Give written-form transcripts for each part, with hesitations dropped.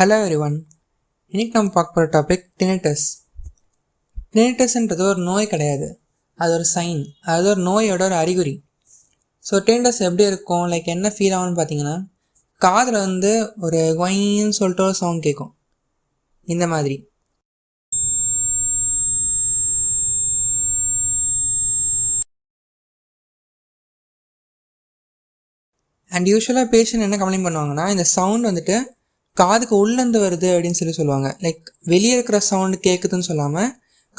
Hello everyone. இன்றைக்கி நம்ம பார்க்க போகிற டாபிக் டினிட்டஸ். டினிட்டஸ்ன்றது ஒரு நோய் கிடையாது, அது ஒரு சைன், அது ஒரு நோயோட ஒரு அறிகுறி. ஸோ டினிட்டஸ் எப்படி இருக்கும், என்ன ஃபீல் ஆகும்னு பார்த்தீங்கன்னா, காதில் ஒரு கொயின்னு சொல்லிட்டு ஒரு சவுண்ட் கேட்கும், இந்த மாதிரி. அண்ட் யூஸ்வலாக பேஷண்ட் என்ன கம்ப்ளைண்ட் பண்ணுவாங்கன்னா, இந்த சவுண்ட் காதுக்கு உள்ளேருந்து வருது அப்படின்னு சொல்லுவாங்க. வெளியே இருக்கிற சவுண்டு கேட்குதுன்னு சொல்லாமல்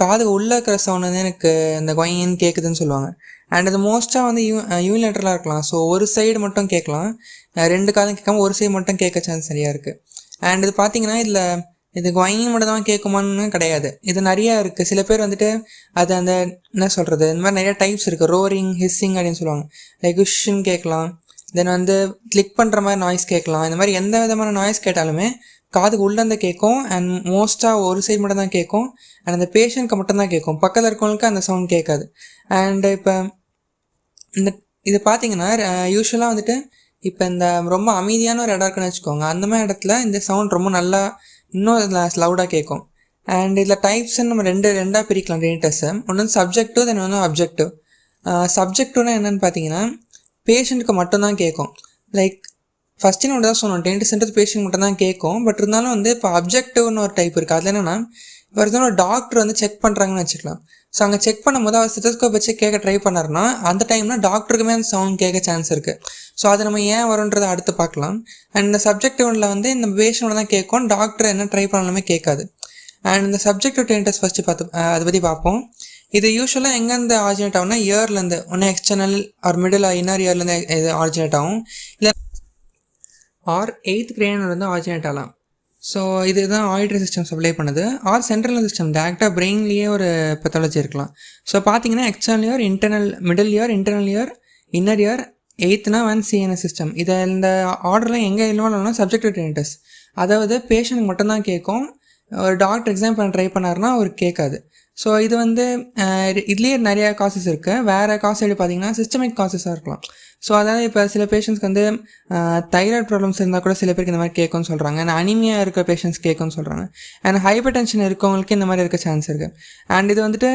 காதுக்கு உள்ளே இருக்கிற சவுண்ட் எனக்கு இந்த கொயின்னு கேட்குதுன்னு சொல்லுவாங்க. அண்ட் அது மோஸ்ட்டாக யூனிலேட்டரலாக இருக்கலாம். ஸோ ஒரு சைடு மட்டும் கேட்கலாம், ரெண்டு காதும் கேட்காம ஒரு சைடு மட்டும் கேட்க சான்ஸ் சரியாக இருக்குது. அண்ட் இது பார்த்தீங்கன்னா இதில் இது கொயின்னு மட்டும் தான் கேட்குமான்னு கிடையாது, இது நிறையா இருக்குது. சில பேர் அது அந்த என்ன சொல்கிறது, இந்த மாதிரி நிறையா டைப்ஸ் இருக்குது. ரோரிங், ஹிஸ்ஸிங் அப்படின்னு சொல்லுவாங்க. உஷ்ன்னு கேட்கலாம், தென் கிளிக் பண்ணுற மாதிரி நாய்ஸ் கேட்கலாம். இந்த மாதிரி எந்த விதமான நாய்ஸ் கேட்டாலுமே காதுக்கு உள்ளேருந்து கேட்கும். அண்ட் மோஸ்ட்டாக ஒரு சைடு மட்டும் தான் கேட்கும். அண்ட் அந்த பேஷண்ட்க்கு மட்டும்தான் கேட்கும், பக்கத்தில் இருக்கவங்களுக்கு அந்த சவுண்ட் கேட்காது. அண்டு இப்போ இது பார்த்தீங்கன்னா யூஸ்வலாக இப்போ இந்த ரொம்ப அமைதியான ஒரு இடம் இருக்குன்னு வச்சுக்கோங்க, அந்த மாதிரி இடத்துல இந்த சவுண்ட் ரொம்ப நல்லா இன்னும் லவுடாக கேட்கும். அண்ட் இதில் டைப்ஸ்ன்னு நம்ம ரெண்டாக பிரிக்கலாம் டினிட்டஸை. ஒன்று சப்ஜெக்டிவ், தென் ஒன்று அப்ஜெக்டிவ். சப்ஜெக்டிவ்னா என்னென்னு பார்த்தீங்கன்னா பேஷண்ட்டுக்கு மட்டும்தான் கேட்கும். ஃபஸ்ட்டு நம்ம தான் சொன்னோம், டினிட்டஸ்ன்றது பேஷண்ட் மட்டும் தான் கேட்கும். பட் இருந்தாலும் இப்போ அப்ஜெக்டிவ்னு ஒரு டைப் இருக்குது. அதில் என்னென்னா இப்போ ஒரு டாக்டர் செக் பண்ணுறாங்கன்னு வச்சுக்கலாம். ஸோ அங்கே செக் பண்ணும்போது அவர் ஸ்டெத்தோஸ்கோப் வச்சு கேட்க ட்ரை பண்ணாருன்னா அந்த டைமில் டாக்டருக்குமே அந்த சவுண்ட் கேட்க சான்ஸ் இருக்குது. ஸோ அது நம்ம ஏன் வரும்ன்றதை அடுத்து பார்க்கலாம். அண்ட் இந்த சப்ஜெக்டிவ்ல இந்த பேஷண்ட் தான் கேட்கும், டாக்டர் என்ன ட்ரை பண்ணாலுமே கேட்காது. அண்ட் இந்த சப்ஜெக்டிவ் டினிட்டஸ் ஃபஸ்ட்டு அதை பற்றி பார்ப்போம். இது யூஸ்வலாக எங்கேருந்து ஆரிஜினேட் ஆகும்னா இயர்லேருந்து, ஒன்று எக்ஸ்டர்னல் ஆர் மிடில் இன்னர் இயர்லேருந்து இது ஆரிஜினேட் ஆகும், இல்லை ஆர் 8th கிரேனிலேருந்து ஆரிஜினேட் ஆகலாம். ஸோ இதுதான் ஆடிட்டரி சிஸ்டம் சப்ளை பண்ணுது. ஆர் சென்ட்ரல் சிஸ்டம் டேரெக்டாக பிரெயின்லேயே ஒரு பெத்தாலஜி இருக்கலாம். ஸோ பார்த்தீங்கன்னா external ear, internal, middle year, internal year, inner year, 8th and CNS system. இதை இந்த ஆர்டரில் எங்கே இன்வால்வ் ஆகணும்னா சப்ஜெக்டிவ் டினிட்டஸ், அதாவது பேஷண்ட்டுக்கு மட்டும்தான் கேட்கும். ஒரு டாக்டர் எக்ஸாம் பண்ண ட்ரை பண்ணாருன்னா அவருக்கு கேட்காது. ஸோ இது இதுலேயே நிறையா காசஸ் இருக்குது. வேறு காசு எப்படி பார்த்தீங்கன்னா சிஸ்டமிக் காசஸாக இருக்கலாம். ஸோ அதாவது இப்போ சில பேஷண்ட்ஸ்க்கு தைராய்டு ப்ராப்ளம்ஸ் இருந்தால் கூட சில பேருக்கு இந்த மாதிரி கேட்கும்னு சொல்கிறாங்க. அண்ட் அனிமியா இருக்க பேஷண்ட்ஸ் கேட்கும்னு சொல்கிறாங்க. அண்ட் ஹைப்பர் டென்ஷன் இருக்கவங்களுக்கு இந்த மாதிரி இருக்க சான்ஸ் இருக்குது. அண்ட் இது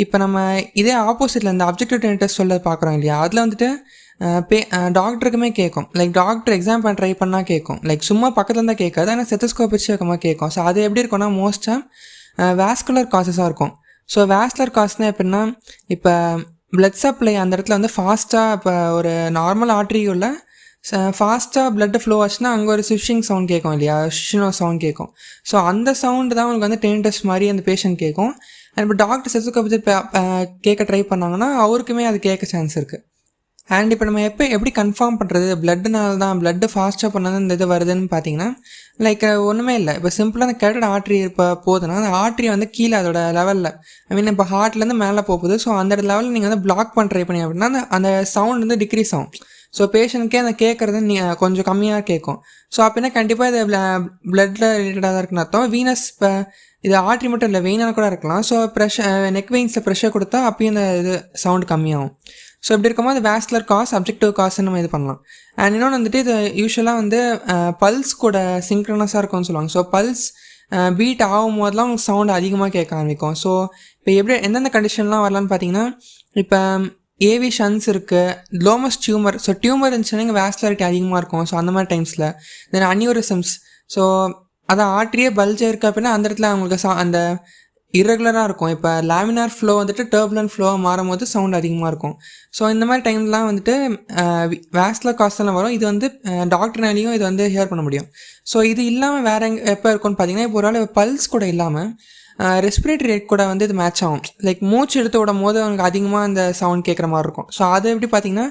இப்போ நம்ம இதே ஆப்போசிட்டில் இந்த அப்ஜெக்டிவ் டினிட்டஸ் சொல்ல பார்க்குறோம் இல்லையா, அதில் டாக்டருக்குமே கேட்கும். டாக்டர் எக்ஸாம் பண்ண ட்ரை பண்ணால் கேட்கும். சும்மா பக்கத்தில் தான் கேட்காது, ஆனால் ஸ்டெத்தோஸ்கோப் வச்சு கேட்கும். ஸோ அது எப்படி இருக்கும்னா மோஸ்ட்டாக வாஸ்குலர் காசஸாக இருக்கும். ஸோ வாஸ்குலர் காஸ்னால் எப்படின்னா, இப்போ பிளட் சப்ளை அந்த இடத்துல ஃபாஸ்ட்டாக, இப்போ ஒரு நார்மல் ஆர்ட்ரியுள்ள ஃபாஸ்ட்டாக பிளட் ஃப்ளோ ஆச்சுன்னா அங்கே ஒரு ஸ்விஷிங் சவுண்ட் கேட்கும் இல்லையா, ஸ்விஷ்னோ சவுண்ட் கேட்கும். ஸோ அந்த சவுண்டு தான் உங்களுக்கு டினிட்டஸ் மாதிரி அந்த பேஷண்ட் கேட்கும். அண்ட் இப்போ டாக்டர் ஸ்டெத்தோஸ்கோப் வச்சு கேட்க ட்ரை பண்ணாங்கன்னா அவருக்குமே அது கேட்க சான்ஸ் இருக்குது. அண்ட் இப்போ நம்ம எப்படி கன்ஃபார்ம் பண்ணுறது பிளட்டுனால தான், பிளட்டு ஃபாஸ்ட்டாக பண்ணது இந்த இது வருதுன்னு பார்த்தீங்கன்னா ஒன்றுமே இல்லை. இப்போ சிம்பிளாக அந்த கேரட் ஆர்ட்ரி இப்போ போகுதுன்னா அந்த ஆர்ட்ரி கீழே அதோட லெவலில், ஐ மீன் இப்போ ஹார்ட்லேருந்து மேலே போகுது. ஸோ அந்த லெவலில் நீங்கள் பிளாக் பண்ண ட்ரை பண்ணி அப்படின்னா அந்த சவுண்ட் டிக்ரீஸ் ஆகும். ஸோ பேஷண்ட்கே அந்த கேட்குறது கொஞ்சம் கம்மியாக கேட்கும். ஸோ அப்படின்னா கண்டிப்பாக இது பிளட்டில் ரிலேட்டடாக தான் இருக்குன்னு அர்த்தம். வீனஸ் இப்போ இது ஆர்ட்ரி மட்டும் இல்லை, வெயினாக கூட இருக்கலாம். ஸோ நெக் வெயின்ஸில் ப்ரெஷர் கொடுத்தா அப்பயும் இந்த இது சவுண்ட் கம்மியாகும். ஸோ இப்படி இருக்கும்போது வாஸ்குலர் காஸ், அப்ஜெக்டிவ் காஸ்ன்னு நம்ம இது பண்ணலாம். அண்ட் இன்னொன்று இது யூஸ்வலாக பல்ஸ் கூட சிங்க்ரனஸாக இருக்கும்னு சொல்லுவாங்க. ஸோ பல்ஸ் பீட் ஆகும் போதெல்லாம் உங்களுக்கு சவுண்ட் அதிகமாக கேட்க ஆரம்பிக்கும். ஸோ இப்போ எந்தெந்த கண்டிஷன்லாம் வரலான்னு பார்த்தீங்கன்னா, இப்போ ஏவி ஷன்ஸ் இருக்குது, லோமஸ் டியூமர். ஸோ டியூமர் இருந்துச்சுன்னா வாஸ்குலாரிட்டி அதிகமாக இருக்கும். ஸோ அந்த மாதிரி டைம்ஸில் தென் அனியூரிசம்ஸ். ஸோ அதான் ஆர்ட்ரியே பல்ஜாக இருக்குது அப்படின்னா அந்த இடத்துல அவங்களுக்கு அந்த இரெகுலராக இருக்கும். இப்போ லேமினார் ஃப்ளோ டர்புலன்ட் ஃப்ளோவாக மாறும் போது சவுண்ட் அதிகமாக இருக்கும். ஸோ இந்த மாதிரி டைம்லாம் வாஸ்குலர் காஸ்லாம் வரும். இது டாக்டர்னாலையும் இது ஹியர் பண்ண முடியும். ஸோ இது இல்லாமல் வேறு எப்போ இருக்கும்னு பார்த்தீங்கன்னா, இப்போ ஒரு ஆள் பல்ஸ் கூட இல்லாமல் ரெஸ்பிரேட்டரி ரேட் கூட இது மேட்ச் ஆகும். மூச்சு எடுத்து விடும் போது அவங்களுக்கு அதிகமாக அந்த சவுண்ட் கேட்குற மாதிரி இருக்கும். ஸோ அது எப்படி பார்த்தீங்கன்னா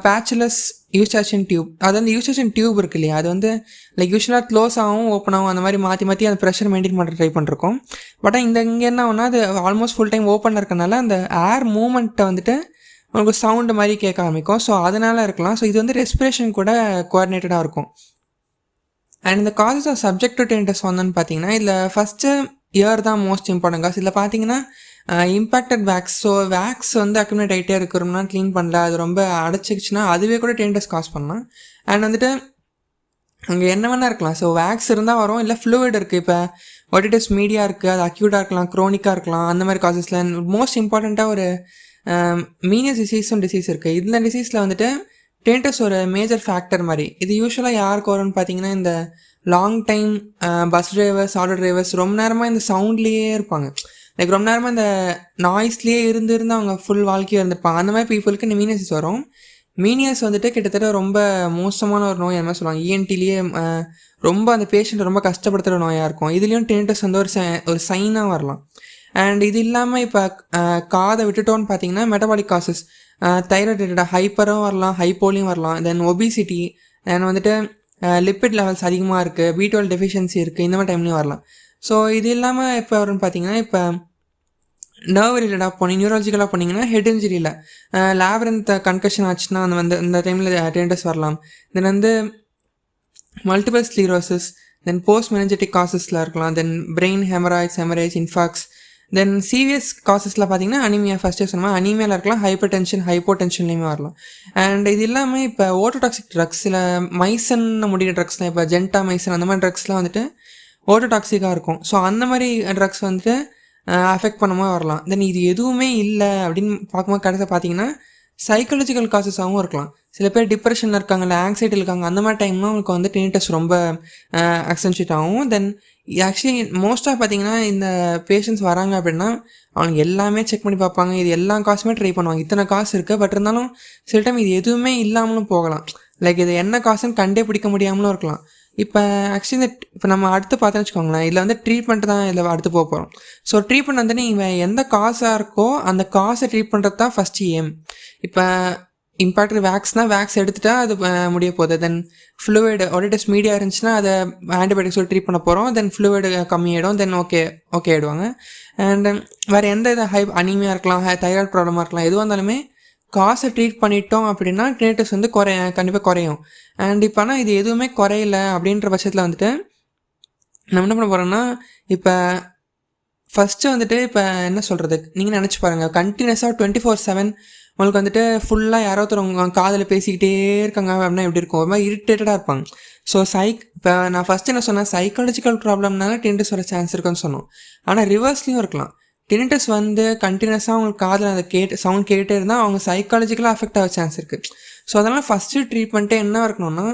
பேச்சுலஸ் யூஸ்டாச்சியன் டியூப், அது யூஸ்டாச்சியன் டியூப் இருக்கு இல்லையா, அது யூஸ்வலாக க்ளோஸ் ஆகும், ஓப்பன் ஆகும், அந்த மாதிரி மாற்றி அந்த ப்ரெஷர் மெயின்டைன் பண்ணுற ட்ரை பண்ணிருக்கோம். பட் இங்கே என்ன ஆகுனா அது ஆல்மோஸ்ட் ஃபுல் டைம் ஓப்பன் இருக்கனால அந்த ஏர் மூமெண்ட்டை உங்களுக்கு சவுண்டு மாதிரி கேட்க ஆரம்பிக்கும். ஸோ அதனால் இருக்கலாம். ஸோ இது ரெஸ்பிரேஷன் கூட கோஆர்டினேட்டடாக இருக்கும். அண்ட் இந்த காசஸ் ஆஃப் சப்ஜெக்டிவ் டினிட்டஸ் பார்த்தீங்கன்னா இதில் ஃபஸ்ட்டு இயர் தான் மோஸ்ட் இம்பார்ட்டன்ட் காஸ். இதில் பார்த்தீங்கன்னா impacted wax. So wax accumulate ஆகிட்டே இருக்கிறோம்னா க்ளீன் பண்ணல, அது ரொம்ப அடைச்சிக்கிச்சுன்னா அதுவே கூட டினிட்டஸ் காஸ் பண்ணலாம். அண்ட் அங்கே என்ன வேணால் இருக்கலாம். ஸோ வேக்ஸ் இருந்தால் வரும், இல்லை ஃப்ளூயிட் இருக்குது. இப்போ ஒட்டிட்டிஸ் மீடியா இருக்குது, அது அக்யூட்டாக இருக்கலாம், க்ரோனிக்காக இருக்கலாம், அந்த மாதிரி காசஸில் மோஸ்ட் இம்பார்ட்டண்ட்டாக ஒரு மீனியஸ் டிசீஸ் இருக்குது. இந்த டிசீஸில் வந்துட்டு டினிட்டஸ் ஒரு மேஜர் ஃபேக்டர் மாதிரி. இது யூஸ்வலாக யாருக்கு வரும்னு பார்த்தீங்கன்னா, இந்த long time bus drivers, auto drivers ரொம்ப நேரமாக இந்த சவுண்ட்லேயே இருப்பாங்க. லைக் ரொம்ப நேரமாக இந்த நாய்ஸ்லேயே இருந்து அவங்க ஃபுல் வாழ்க்கையாக இருந்திருப்பாங்க. அந்த மாதிரி பீப்புளுக்கு இந்த மீனியஸ் வரும். மீனியஸ் வந்துட்டு கிட்டத்தட்ட ரொம்ப மோசமான ஒரு நோய், அந்த மாதிரி சொல்லுவாங்க. இஎன்டிலேயே ரொம்ப அந்த பேஷண்ட் ரொம்ப கஷ்டப்படுத்துகிற நோயாக இருக்கும். இதுலேயும் டினிட்டஸ் வந்து ஒரு சைனாக வரலாம். அண்ட் இது இல்லாமல் இப்போ காதை விட்டுட்டோன்னு பார்த்தீங்கன்னா மெட்டபாலிக் காசஸ், தைராய்டு ரிலேட்டடாக ஹைப்பரும் வரலாம், ஹைப்போலியும் வரலாம். தென் ஒபிசிட்டி, தென் வந்துட்டு லிப்பிட் லெவல்ஸ் அதிகமாக இருக்குது, B12 டெஃபிஷியன்சி இருக்குது, இந்த மாதிரி டைம்லேயும் வரலாம். ஸோ இது இல்லாமல் இப்போ வரும்னு பார்த்தீங்கன்னா, இப்போ நர்வ் ரிலேட்டடாக போனீங்க, நியூராலஜிக்கலாக போனீங்கன்னா ஹெட் இன்ஜுரியில் லேப்ரன்த் கன்கஷன் ஆச்சுன்னா அந்த வந்து இந்த டைமில் டினிட்டஸ் வரலாம். தென் வந்து மல்டிபிள் ஸ்க்ளீரோசிஸ், தென் போஸ்ட் மெனஞ்செட்டிக் காசஸில் இருக்கலாம், தென் பிரெயின் ஹெமரேஜ், இன்ஃபாக்ட்ஸ். தென் சீரியஸ் காசஸில் பார்த்தீங்கன்னா அனீமியா, ஃபஸ்ட்டே சொன்னால் அனீமியாவில் இருக்கலாம், ஹைப்பர் டென்ஷன், ஹைப்போடென்ஷன்லேயுமே வரலாம். அண்ட் இது இல்லாமல் இப்போ ஓட்டோடாக்சிக் ட்ரக்ஸ், சில மைசன் முடிகிற ட்ரக்ஸ்லாம், இப்போ ஜென்டா மைசன் அந்த மாதிரி ட்ரக்ஸ்லாம் வந்துட்டு ஓட்டோடாக்சிக்காக இருக்கும். ஸோ அந்த மாதிரி ட்ரக்ஸ் வந்துட்டு அஃபெக்ட் பண்ணும்போது வரலாம். தென் இது எதுவுமே இல்லை அப்படின்னு பார்க்கும்போது கடைசியாக பார்த்தீங்கன்னா சைக்காலஜிக்கல் காசஸாகவும் இருக்கலாம். சில பேர் டிப்ரெஷனில் இருக்காங்க, இல்லை ஆங்ஸைட்டி இருக்காங்க, அந்த மாதிரி டைம்லாம் அவங்களுக்கு வந்து டினிட்டஸ் ரொம்ப அக்சென்ச்சுவேட் ஆகும். தென் ஆக்சுவலி மோஸ்ட்டாக பார்த்தீங்கன்னா இந்த பேஷண்ட்ஸ் வராங்க அப்படின்னா அவங்க எல்லாமே செக் பண்ணி பார்ப்பாங்க, இது எல்லா காசுமே ட்ரை பண்ணுவாங்க, இத்தனை காசு இருக்குது. பட் இருந்தாலும் சில டைம் இது எதுவுமே இல்லாமலும் போகலாம். லைக் இது என்ன காசுன்னு கண்டே பிடிக்க முடியாமலும் இருக்கலாம். இப்போ ஆக்சுவலி இப்போ நம்ம அடுத்து பார்த்தோன்னு வச்சுக்கோங்களேன், இதில் வந்து ட்ரீட்மெண்ட் தான் இதில் அடுத்து போக போகிறோம். ஸோ ட்ரீட்மெண்ட் வந்து நீங்கள் எந்த காசாக இருக்கோ அந்த காசை ட்ரீட் பண்ணுறது தான் ஃபஸ்ட்டு ஏம். இப்போ இம்பாக்ட் வேக்ஸ்னால் வேக்ஸ் எடுத்துட்டா அது முடிய போகுது. தென் ஃப்ளூயிடு ஒடிட்டிஸ் மீடியா இருந்துச்சுன்னா அதை ஆன்டிபயோட்டிக்ஸ் ட்ரீட் பண்ண போகிறோம். தென் ஃப்ளூயிடு கம்மியாயிடும், தென் ஓகே ஆகிடுவாங்க. அண்ட் வேறு எந்த இது அனீமியா இருக்கலாம், தைராய்டு ப்ராப்ளமாக இருக்கலாம், எதுவாக இருந்தாலுமே காசை ட்ரீட் பண்ணிட்டோம் அப்படின்னா டினிட்டஸ் வந்து கண்டிப்பாக குறையும். அண்ட் இப்போ ஆனால் இது எதுவுமே குறையல அப்படின்ற பட்சத்தில் வந்துட்டு நம்ம என்ன பண்ண போகிறோம்னா, இப்போ ஃபஸ்ட்டு வந்துட்டு இப்போ என்ன சொல்கிறது, நீங்கள் நினச்சி பாருங்கள், கண்டினியூஸாக 24/7 உங்களுக்கு வந்துட்டு ஃபுல்லாக யாரோ ஒருத்தர் காதில் பேசிக்கிட்டே இருக்காங்க அப்படின்னா எப்படி இருக்கும், ஒரு மாதிரி இரிட்டேட்டடாக இருப்பாங்க. ஸோ இப்போ நான் ஃபஸ்ட்டு என்ன சொன்னேன், சைக்காலஜிக்கல் ப்ராப்ளம்னால டினிட்டஸ் வர சான்ஸ் இருக்குன்னு சொன்னோம். ஆனால் ரிவர்ஸ்லேயும் இருக்கலாம். டினிட்டஸ் வந்து கண்டினியூஸாக அவங்களுக்கு காதில் அந்த சவுண்ட் கேட்டே இருந்தால் அவங்க சைக்காலஜிக்கலாக அஃபெக்ட் ஆக சான்ஸ் இருக்குது. ஸோ அதனால் ஃபஸ்ட்டு ட்ரீட்மெண்ட்டே என்ன இருக்கணும்னா,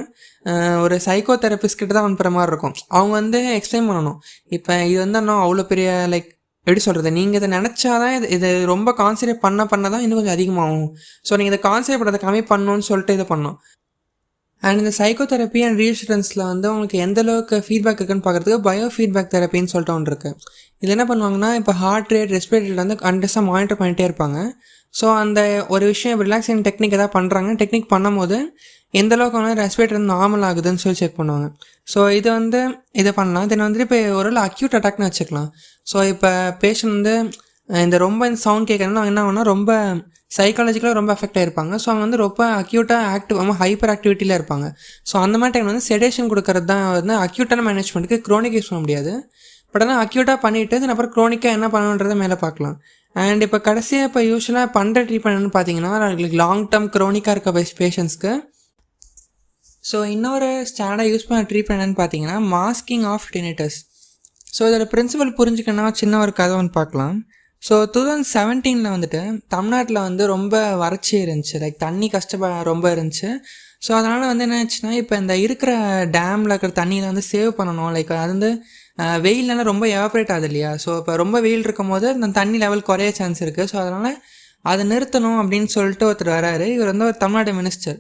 ஒரு சைக்கோ தெரபிஸ்ட் கிட்ட தான் அனுப்புகிற மாதிரி இருக்கும். அவங்க வந்து எக்ஸ்பிளைன் பண்ணணும், இப்போ இது வந்து இன்னும் அவ்வளோ பெரிய லைக் எப்படி சொல்கிறது, நீங்கள் இதை நினச்சாதான் இது ரொம்ப கான்சன்ட்ரேட் பண்ண தான் இன்னும் கொஞ்சம் அதிகமாகும். ஸோ நீங்கள் இதை கான்சன்ட்ரேட் பண்ணுறதை கம்மி பண்ணணும்னு சொல்லிட்டு இதை பண்ணணும். அண்ட் இந்த சைக்கோ தெரப்பி அண்ட் ரீஅஷூரன்ஸில் வந்து உங்களுக்கு எந்த அளவுக்கு ஃபீட்பேக் இருக்குன்னு பார்க்குறதுக்கு பயோ ஃபீட்பேக் தெரப்பின்னு சொல்லிட்டு ஒன்று இருக்குது. இதில் என்ன பண்ணுவாங்கன்னா, இப்போ ஹார்ட் ரேட், ரெஸ்பிரேட்டரி வந்து கண்டிப்பாக மானிட்டர் பண்ணிகிட்டே இருப்பாங்க. ஸோ அந்த ஒரு விஷயம் ரிலாக்ஸேஷன் டெக்னிக் எதாவது பண்ணுறாங்க, டெக்னிக் பண்ணும்போது எந்தளவுக்கு வந்து ரெஸ்பிரேட்டர் வந்து நார்மல் ஆகுதுன்னு சொல்லி செக் பண்ணுவாங்க. ஸோ இதை பண்ணலாம். தென் வந்துட்டு இப்போ ஒரு அக்யூட் அட்டாக்னு வச்சுக்கலாம். ஸோ இப்போ பேஷண்ட் வந்து இந்த ரொம்ப இந்த சவுண்ட் கேட்குறதுனா என்ன ஆகுனா ரொம்ப சைக்காலஜிக்கலாக ரொம்ப அஃபெக்ட் ஆகிருப்பாங்க. ஸோ அவங்க வந்து ரொம்ப அக்யூட்டாக ஆக்டிவ், ரொம்ப ஹைப்பர் ஆக்டிவிட்டியில் இருப்பாங்க. ஸோ அந்த மாதிரி டைம் வந்து செடேஷன் கொடுக்கறது தான் வந்து அக்யூட்டான மேனேஜ்மெண்ட்டுக்கு. க்ரோனிக் யூஸ் பண்ண முடியாது. பட் ஆனால் அக்யூட்டாக பண்ணிவிட்டு தென் அப்புறம் க்ரோனிக்காக என்ன பண்ணணுன்றதை மேலே பார்க்கலாம். அண்ட் இப்போ கடைசியாக இப்போ யூஸ்வலாக பண்ணுற ட்ரீட்மெண்ட்னு பார்த்தீங்கன்னா, லாங் டேர்ம் க்ரோனிக்காக இருக்க பேஷண்ட்ஸ்க்கு ஸோ இன்னொரு ஸ்டாண்டர்டாக யூஸ் பண்ண ட்ரீட்மெண்ட் என்னென்னு பார்த்தீங்கன்னா, மாஸ்கிங் ஆஃப் டினிட்டஸ். ஸோ இதோட பிரின்சிபல் புரிஞ்சுக்கணும், சின்ன ஒரு கதை ஒன்று பார்க்கலாம். ஸோ 2017 வந்துட்டு தமிழ்நாட்டில் வந்து ரொம்ப வறட்சி இருந்துச்சு, லைக் தண்ணி ரொம்ப இருந்துச்சு. ஸோ அதனால் வந்து என்ன ஆச்சுன்னா, இப்போ இந்த இருக்கிற டேமில் இருக்கிற தண்ணியில் வந்து சேவ் பண்ணணும். லைக் அது வந்து வெயிலெலாம் ரொம்ப எவாப்ரேட் ஆகுது இல்லையா. ஸோ இப்போ ரொம்ப வெயில் இருக்கும் போது அந்த தண்ணி லெவல் குறைய சான்ஸ் இருக்குது. ஸோ அதனால் அதை நிறுத்தணும் அப்படின்னு சொல்லிட்டு ஒருத்தர் வராரு. இவர் வந்து ஒரு தமிழ்நாடு மினிஸ்டர்.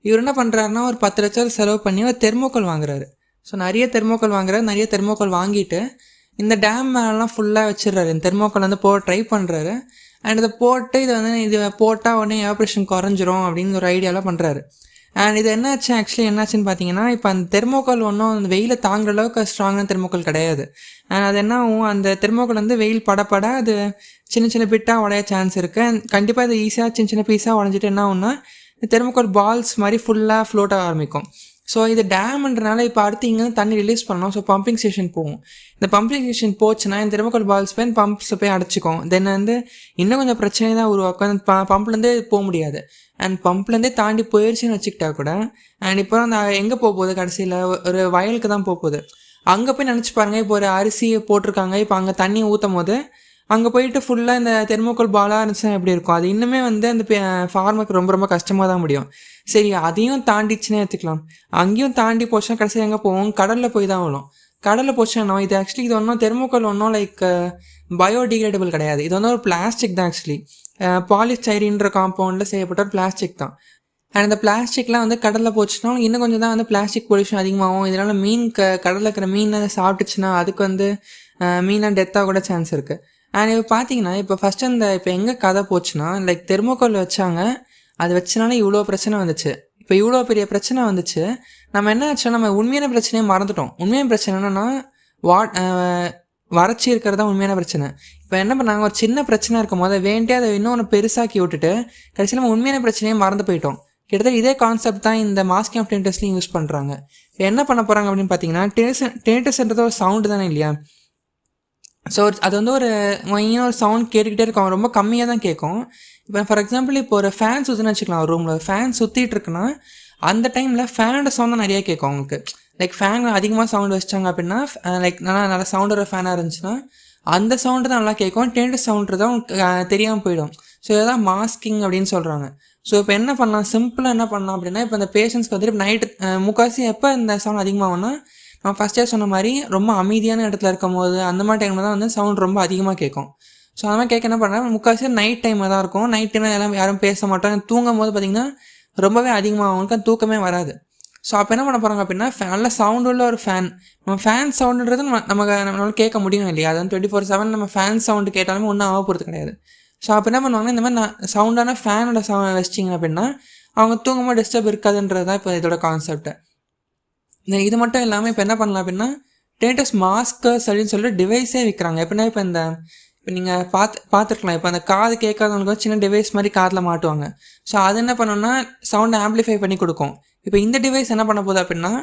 இவர் என்ன பண்ணுறாருன்னா, ஒரு 10 லட்சம் செலவு பண்ணி ஒரு தெர்மோக்கோல் வாங்குறாரு. ஸோ நிறைய தெர்மோக்கோல் வாங்கிட்டு இந்த டேம் மேலாம் ஃபுல்லாக வச்சிடுறாரு. இந்த தெர்மோக்கோல் வந்து ட்ரை பண்ணுறாரு. அண்ட் இதை போட்டு இது போட்டால் உடனே எவாப்ரேஷன் குறைஞ்சிரும் அப்படின்னு ஒரு ஐடியாலாம் பண்ணுறாரு. அண்ட் இது என்னாச்சுன்னு பார்த்தீங்கன்னா, இப்போ அந்த தெர்மோக்கோல் ஒன்றும் அந்த வெயிலை தாங்குற அளவுக்கு ஸ்ட்ராங்கான தெர்மோக்கோல் கிடையாது. அண்ட் அது என்ன ஆகும், அந்த தெர்மோக்கோல் வந்து வெயில் பட அது சின்ன பிட்டாக உடைய சான்ஸ் இருக்குது. கண்டிப்பாக இது ஈஸியாக சின்ன பீஸாக உடஞ்சிட்டு என்ன ஆகும்னா, இந்த தெர்மோக்கோல் பால்ஸ் மாதிரி ஃபுல்லாக ஃப்ளோட் ஆக ஆரம்பிக்கும். ஸோ இது டேம்ன்றனால இப்போ அடுத்து இங்கேருந்து தண்ணி ரிலீஸ் பண்ணணும். ஸோ பம்பிங் ஸ்டேஷன் போகும். இந்த பம்பிங் ஸ்டேஷன் போச்சுன்னா இந்த தெர்மோகோல் பால்ஸ் போய் பம்ப்ஸை போய் அடைச்சிக்கும். தென் வந்து இன்னும் கொஞ்சம் பிரச்சனை தான் உருவாக்கும். அந்த பம்ப்லேருந்தே போக முடியாது. அண்ட் பம்ப்லேருந்தே தாண்டி போயிடுச்சுன்னு வச்சுக்கிட்டா கூட அண்ட் இப்போ அந்த எங்கே போகுது கடைசியில் ஒரு வயலுக்கு தான் போகுது. அங்கே போய் நினச்சி பாருங்கள், இப்போ ஒரு அரிசியை போட்டிருக்காங்க, இப்போ அங்கே தண்ணி ஊற்றும் போது அங்கே போயிட்டு ஃபுல்லாக இந்த தெர்மோகோல் பாலாக இருந்துச்சுன்னா எப்படி இருக்கும்? அது இன்னுமே வந்து அந்த ஃபார்மருக்கு ரொம்ப ரொம்ப கஷ்டமாக தான் முடியும். சரி, அதையும் தாண்டிச்சுன்னே எடுத்துக்கலாம். அங்கேயும் தாண்டி போச்சுன்னா கடைசியில் எங்கே போவோம்? கடலில் போய் தான் விழும். கடலில் போச்சுன்னா இது ஆக்சுவலி இது ஒன்றும் தெர்மோகோல் ஒன்றும் லைக் பயோடிகிரேடபிள் கிடையாது. இது வந்து ஒரு பிளாஸ்டிக் தான். ஆக்சுவலி பாலிஸ்டைரின்ற காம்பவுண்டில் செய்யப்பட்ட ஒரு பிளாஸ்டிக் தான். அண்ட் இந்த பிளாஸ்டிக்லாம் வந்து கடலில் போச்சுன்னா இன்னும் கொஞ்சம் தான் வந்து பிளாஸ்டிக் பொல்யூஷன் அதிகமாகும். இதனால் மீன் கடலில் இருக்கிற மீனை சாப்பிட்டுச்சுன்னா அதுக்கு வந்து மீனாக டெத்தாக கூட சான்ஸ் இருக்குது. அண்ட் இப்போ பார்த்தீங்கன்னா இப்போ ஃபஸ்ட்டு இப்போ எங்கே கதை போச்சுன்னா லைக் தெர்மோகோல் வச்சாங்க, அது வச்சனால இவ்வளோ பிரச்சனை வந்துச்சு. இப்போ இவ்வளோ பெரிய பிரச்சனை வந்துச்சு. நம்ம என்ன ஆச்சுன்னா நம்ம உண்மையான பிரச்சனையை மறந்துட்டோம். உண்மையான பிரச்சனை என்னென்னா வறட்சி இருக்கிறது தான் உண்மையான பிரச்சனை. இப்போ என்ன பண்ணாங்க, ஒரு சின்ன பிரச்சனை இருக்கும் போது வேண்டிய அதை இன்னொன்று பெருசாக்கி விட்டுட்டு கடைசியில் நம்ம உண்மையான பிரச்சனையை மறந்து போயிட்டோம். கிட்டத்தட்ட இதே கான்செப்ட் தான் இந்த மாஸ்கிங் ஆஃப் டினிட்டஸ்லையும் யூஸ் பண்ணுறாங்க. இப்போ என்ன பண்ண போகிறாங்க அப்படின்னு பார்த்தீங்கன்னா டினிட்டஸ்ன்றது ஒரு சவுண்டு தானே இல்லையா? ஸோ அது வந்து ஒரு சவுண்ட் கேட்டுக்கிட்டே இருக்கும், ரொம்ப கம்மியாக தான் கேட்கும். இப்போ ஃபார் எக்ஸாம்பிள் இப்போ ஒரு ஃபேன் சுற்றுன்னு வச்சுக்கலாம். ஒரு ரூமில் ஃபேன் சுற்றிட்டு இருக்குன்னா அந்த டைமில் ஃபேனோட சவுண்ட் தான் நிறையா கேட்கும் அவங்களுக்கு. லைக் ஃபேன் அதிகமாக சவுண்டு வச்சிட்டாங்க அப்படின்னா லைக் நல்லா சவுண்ட் ஒரு ஃபேனாக இருந்துச்சுன்னா அந்த சவுண்டு தான் நல்லா கேட்கும். டினிட்டஸ் சவுண்டு தான் தெரியாமல் போயிடும். ஸோ இதான் மாஸ்கிங் அப்படின்னு சொல்கிறாங்க. ஸோ இப்போ என்ன பண்ணலாம், சிம்பிளாக என்ன பண்ணலாம் அப்படின்னா இப்போ இந்த பேஷண்ட்ஸ்க்கு வந்துட்டு இப்போ நைட்டு முக்கால்வாசி எப்போ இந்த சவுண்ட் அதிகமாகும்னா நான் ஃபஸ்ட்டே சொன்ன மாதிரி ரொம்ப அமைதியான இடத்துல இருக்கும் போது அந்த மாதிரி டைமில் தான் வந்து சவுண்ட் ரொம்ப அதிகமாக கேட்கும். ஸோ அந்த மாதிரி கேட்க என்ன பண்ணுறேன், முக்கால்வாசி நைட் டைமில் தான் இருக்கும். நைட் டைமில் எல்லாம் யாரும் பேச மாட்டாங்க. தூங்கும் போது பார்த்திங்கன்னா ரொம்பவே அதிகமாக அவங்களுக்கு தூக்கமே வராது. ஸோ அப்போ என்ன பண்ண போகிறாங்க அப்படின்னா நல்ல சவுண்டு உள்ள ஒரு ஃபேன், நம்ம ஃபேன் சவுண்டுன்றது நம்மளால கேட்க முடியும் இல்லையா? அது வந்து 24/7 நம்ம ஃபேன் சவுண்டு கேட்டாலுமே ஒன்றும் ஆக போகிறது கிடையாது. ஸோ அப்போ என்ன பண்ணுவாங்கன்னா இந்த மாதிரி சவுண்டான ஃபேனோட வச்சிட்டிங்க அப்படின்னா அவங்க தூங்கும்போது டிஸ்டர்ப் இருக்காதுன்றது தான் இப்போ இதோட கான்செப்ட். இது மட்டும் இல்லாமல் இப்போ என்ன பண்ணலாம் அப்படின்னா டினிட்டஸ் மாஸ்கர்ஸ் அப்படின்னு சொல்லிட்டு டிவைஸே விற்கிறாங்க. எப்படின்னா இப்போ நீங்கள் பார்த்துருக்கலாம், இப்போ அந்த காது கேட்காதவங்களுக்கு சின்ன டிவைஸ் மாதிரி காதில் மாட்டுவாங்க. ஸோ அது என்ன பண்ணோன்னா சவுண்டை ஆம்ப்ளிஃபை பண்ணி கொடுக்கும். இப்போ இந்த டிவைஸ் என்ன பண்ண போகுது அப்படின்னா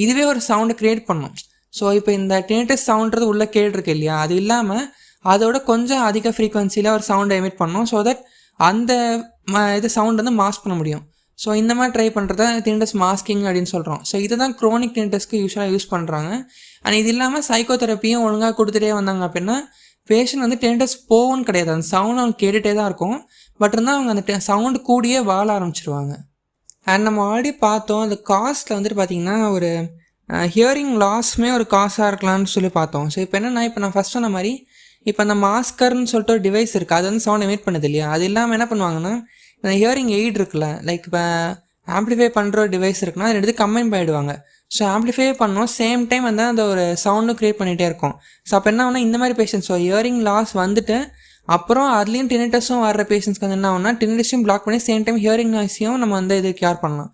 இதுவே ஒரு சவுண்டை க்ரியேட் பண்ணும். ஸோ இப்போ இந்த டினிட்டஸ் சவுண்டுறது உள்ளே கேட்டிருக்கு இல்லையா, அது இல்லாமல் அதோட கொஞ்சம் அதிக ஃப்ரீக்வன்சியில் ஒரு சவுண்டை எமிட் பண்ணணும். ஸோ தட் அந்த இது சவுண்ட் வந்து மாஸ்க் பண்ண முடியும். ஸோ இந்த மாதிரி ட்ரை பண்ணுறத டினிட்டஸ் மாஸ்கிங் அப்படின்னு சொல்கிறோம். ஸோ இதுதான் க்ரோனிக் டினிட்டஸ்க்கு யூஸ்வலாக யூஸ் பண்ணுறாங்க. அண்ட் இது இல்லாமல் சைக்கோதெரப்பியும் ஒழுங்காக கொடுத்துட்டே வந்தாங்க அப்படின்னா பேஷண்ட் வந்து டினிட்டஸ் போகும்னு கிடையாது, அந்த சவுண்ட் அவங்க கேட்டுகிட்டே தான் இருக்கும். பட் இருந்தால் அவங்க அந்த சவுண்டு கூடியே வாழ ஆரம்பிச்சிருவாங்க. அண்ட் நம்ம ஆல்ரெடி பார்த்தோம் அந்த காஸ்ட்டில் வந்துட்டு பார்த்திங்கன்னா ஒரு ஹியரிங் லாஸ்மே ஒரு காசாக இருக்கலாம்னு சொல்லி பார்த்தோம். ஸோ இப்போ என்னென்னா இப்போ நான் ஃபஸ்ட் சொன்ன மாதிரி இப்போ அந்த மாஸ்கர்னு சொல்லிட்டு ஒரு டிவைஸ் இருக்குது, அது வந்து சவுண்ட் எமிட் பண்ணுது இல்லையா? அது இல்லாமல் என்ன பண்ணுவாங்கன்னா இந்த ஹியரிங் எய்ட் இருக்குல்ல, லைக் இப்போ ஆம்ப்ளிஃபை பண்ணுற ஒரு டிவைஸ் இருக்குன்னா அதை எடுத்து கம்பைன் பண்ணிவிடுவாங்க. ஸோ ஆம்ப்ளிஃபை பண்ணோம் சேம் டைம் வந்து அந்த ஒரு சவுண்டும் க்ரியேட் பண்ணிகிட்டே இருக்கும். ஸோ அப்போ என்ன ஆகுனா இந்த மாதிரி பேஷண்ட்ஸ் ஹியரிங் லாஸ் வந்துட்டு அப்புறம் அதுலேயும் டினிட்டஸும் வர்ற பேஷண்ட்ஸ்க்கு வந்து என்ன ஆகுனா டினிட்டஸையும் பிளாக் பண்ணி சேம் டைம் ஹியரிங் நாய்ஸையும் நம்ம வந்து இது கேர் பண்ணலாம்.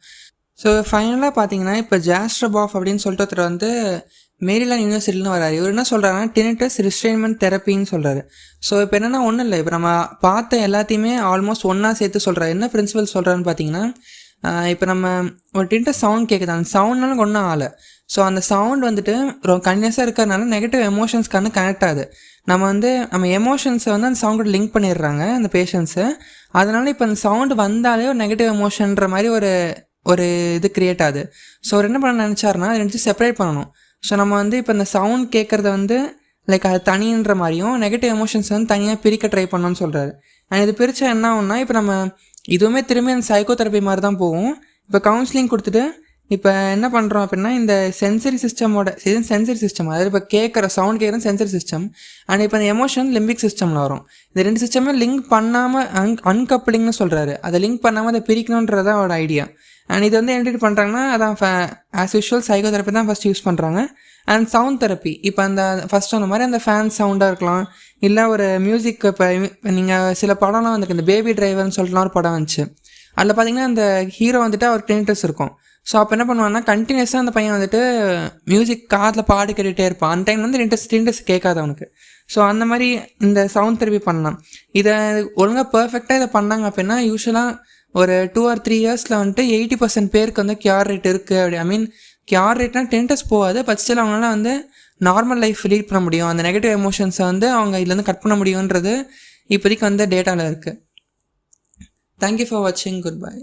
ஸோ ஃபைனலாக பார்த்தீங்கன்னா இப்போ ஜாஸ்ட்ரபாஃப் அப்படின்னு சொல்லிட்டு ஒருத்தர் வந்து மேரிலாண்ட் யூனிவர்சிட்டின்னு வராரு. இவர் என்ன சொல்கிறாருன்னா டினிட்டஸ் ரிஸ்ட்ரெயின்மெண்ட் தெரப்பின்னு சொல்கிறாரு. ஸோ இப்போ என்னென்னா ஒன்றும் இல்லை, இப்போ நம்ம பார்த்த எல்லாத்தையுமே ஆல்மோஸ்ட் ஒன்றா சேர்த்து சொல்கிறாரு. என்ன பிரின்சிபல் சொல்கிறாருன்னு பார்த்தீங்கன்னா இப்போ நம்ம ஒரு டினிட்டஸ் சவுண்ட் கேட்குது, அந்த சவுண்ட்னால ஒன்றும் ஆகலை. ஸோ அந்த சவுண்ட் வந்துட்டு ரொம்ப கன்னியஸாக இருக்கிறதுனால நெகட்டிவ் எமோஷன்ஸ்க்கான கனெக்ட் ஆகுது. நம்ம எமோஷன்ஸை வந்து அந்த சவுண்டோட லிங்க் பண்ணிடுறாங்க அந்த பேஷண்ட்ஸு. அதனால் இப்போ அந்த சவுண்டு வந்தாலே ஒரு நெகட்டிவ் எமோஷன்ற மாதிரி ஒரு இது க்ரியேட் ஆகுது. ஸோ அவர் என்ன பண்ண நினச்சாருன்னா ரெண்டு செப்பரேட் பண்ணணும். ஸோ நம்ம வந்து இப்போ இந்த சவுண்ட் கேட்குறத வந்து லைக் அது தனின்ற மாதிரியும் நெகட்டிவ் எமோஷன்ஸ் வந்து தனியாக பிரிக்க ட்ரை பண்ணணும்னு சொல்கிறாரு. அண்ட் இது பிரித்தா என்ன ஆகும்னா இப்போ நம்ம இதுவுமே திரும்பி அந்த சைக்கோதெரப்பி மாதிரி தான் போகும். இப்போ கவுன்சிலிங் கொடுத்துட்டு இப்போ என்ன பண்ணுறோம் அப்படின்னா இந்த சென்சரி சிஸ்டமோட சென்சரி சிஸ்டம், அதாவது இப்போ கேட்குற சவுண்ட் கேட்குற சென்சரி சிஸ்டம் அண்ட் இப்போ இந்த எமோஷன் லிம்பிக் சிஸ்டமில் வரும். இந்த ரெண்டு சிஸ்டமே லிங்க் பண்ணாமல் அன்கப்ளிங்னு சொல்கிறாரு. அதை லிங்க் பண்ணாமல் அதை பிரிக்கணுன்றது தான் அவரோட ஐடியா. அண்ட் இது வந்து என்ன பண்ணுறாங்கன்னா அதான் ஆஸ் யூஷுவல் சைக்கோதெரப்பி தான் ஃபஸ்ட் யூஸ் பண்ணுறாங்க. அண்ட் சவுண்ட் தெரப்பி இப்போ அந்த ஃபஸ்ட் அந்த மாதிரி அந்த ஃபேன் சவுண்டாக இருக்கலாம், இல்லை ஒரு மியூசிக். இப்போ நீங்கள் சில படம்லாம் வந்துருக்கு, இந்த பேபி டிரைவர்னு சொல்லிட்டுலாம் ஒரு படம் வந்துச்சு. அதில் பார்த்தீங்கன்னா அந்த ஹீரோ வந்துட்டு அவர் டினிட்டஸ் இருக்கும். ஸோ அப்போ என்ன பண்ணுவாங்கன்னா கண்டினியூஸாக அந்த பையன் வந்துட்டு மியூசிக் காதில் பாடி கேட்டுகிட்டே இருப்பான். அந்த டைம் வந்து டினிட்டஸ் கேட்காது அவனுக்கு. ஸோ அந்த மாதிரி இந்த சவுண்ட் தெரப்பி பண்ணலாம். இதை ஒழுங்காக பர்ஃபெக்டாக இதை பண்ணாங்க அப்படின்னா யூஸ்வலாக ஒரு 2 or 3 இயர்ஸில் வந்துட்டு 80% பேருக்கு வந்து கியூர் ரேட் இருக்குது. அப்படி கியூர் ரேட்னால் டென்டஸ் போகாது, பட் ஸ்டில் அவங்களால வந்து நார்மல் லைஃப் லீட் பண்ண முடியும். அந்த நெகட்டிவ் எமோஷன்ஸை வந்து அவங்க இதுலேருந்து கட் பண்ண முடியுன்றது இப்போதைக்கு வந்து டேட்டாவில் இருக்குது. தேங்க்யூ ஃபார் வாட்சிங். Good bye.